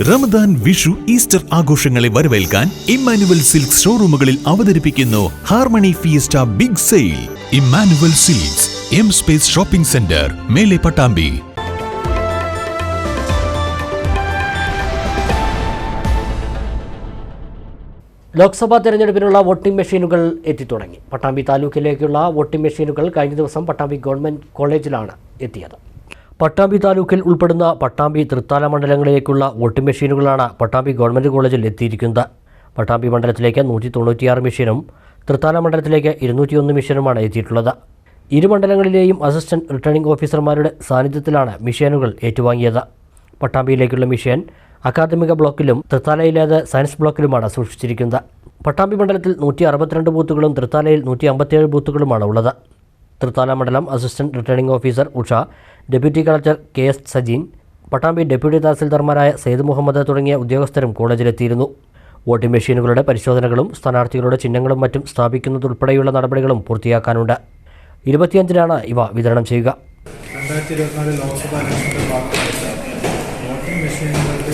Ramadan, Vishu, Easter ആഘോഷങ്ങളെ വരവേൽക്കാൻ Emmanuel Silks ഷോറൂമുകളിൽ അവതരിപ്പിക്കുന്നു Harmony Fiesta big sale. Emmanuel Silks, M Space shopping centre, Mele Pattambi. Lok Sabha തെരഞ്ഞെടുപ്പിനുള്ള വോട്ടിംഗ് മെഷീനുകൾ എത്തിത്തുടങ്ങി. പട്ടാമ്പി താലൂക്കിലേക്കുള്ള വോട്ടിംഗ് മെഷീനുകൾ കഴിഞ്ഞ ദിവസം പട്ടാമ്പി ഗവൺമെന്റ് കോളേജിലാണ് എത്തിയത്. പട്ടാമ്പി താലൂക്കിൽ ഉൾപ്പെടുന്ന പട്ടാമ്പി, തൃത്താല മണ്ഡലങ്ങളിലേക്കുള്ള വോട്ടിംഗ് മെഷീനുകളാണ് പട്ടാമ്പി ഗവൺമെന്റ് കോളേജിൽ എത്തിയിരിക്കുന്നത്. പട്ടാമ്പി മണ്ഡലത്തിലേക്ക് 196 മെഷീനും തൃത്താല മണ്ഡലത്തിലേക്ക് 201 മെഷീനുമാണ് എത്തിയിട്ടുള്ളത്. ഇരു മണ്ഡലങ്ങളിലെയും അസിസ്റ്റന്റ് റിട്ടേണിംഗ് ഓഫീസർമാരുടെ സാന്നിധ്യത്തിലാണ് മെഷീനുകൾ ഏറ്റുവാങ്ങിയത്. പട്ടാമ്പിയിലേക്കുള്ള മെഷീൻ അക്കാദമിക ബ്ലോക്കിലും തൃത്താലയിലേത് സയൻസ് ബ്ലോക്കിലുമാണ് സൂക്ഷിച്ചിരിക്കുന്നത്. പട്ടാമ്പി മണ്ഡലത്തിൽ 162 ബൂത്തുകളും തൃത്താലയിൽ 157 ബൂത്തുകളുമാണ് ഉള്ളത്. തൃത്താല മണ്ഡലം assistant returning officer Usha, deputy collector KS Sajeen, Pattambi deputy തഹസിൽദാർമാരായ സെയ്ദ് മുഹമ്മദ് തുടങ്ങിയ ഉദ്യോഗസ്ഥരും കോളേജിലെത്തിയിരുന്നു. വോട്ടിംഗ് മെഷീനുകളുടെ പരിശോധനകളും സ്ഥാനാർത്ഥികളുടെ ചിഹ്നങ്ങളും മറ്റും സ്ഥാപിക്കുന്നതുൾപ്പെടെയുള്ള നടപടികളും പൂർത്തിയാക്കാനുണ്ട്. 25-നാണ് ഇവ വിതരണം ചെയ്യുക. 2024 ലോക്സഭാ ഇലക്ഷന്റെ ഭാഗമായിട്ട് വോട്ടിംഗ് മെഷീനുകളുടെ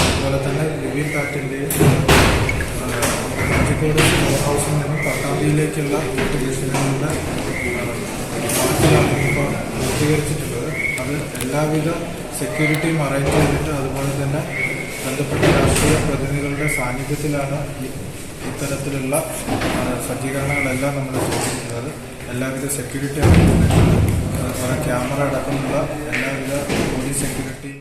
അതുപോലെ തന്നെ വിവിപാറ്റിൻ്റെയും കോഴിക്കോട് പവർ ഹൗസിൽ നിന്നും പട്ടാമ്പിയിലേക്കുള്ള വോട്ടിംഗ് മെഷീനുകളുടെ ഇപ്പോൾ പൂർത്തീകരിച്ചിട്ടുള്ളത്. അത് എല്ലാവിധ സെക്യൂരിറ്റിയും അറേഞ്ച് ചെയ്തിട്ട് അതുപോലെ തന്നെ ബന്ധപ്പെട്ട രാഷ്ട്രീയ പ്രതിനിധികളുടെ സാന്നിധ്യത്തിലാണ് ഇത്തരത്തിലുള്ള സജ്ജീകരണങ്ങളെല്ലാം നമ്മൾ ചെയ്തിരിക്കുന്നത്. എല്ലാവിധ സെക്യൂരിറ്റി അറേഞ്ച്മെൻറ്റും, അതുപോലെ ക്യാമറ അടക്കമുള്ള എല്ലാവിധ പോലീസ് സെക്യൂരിറ്റി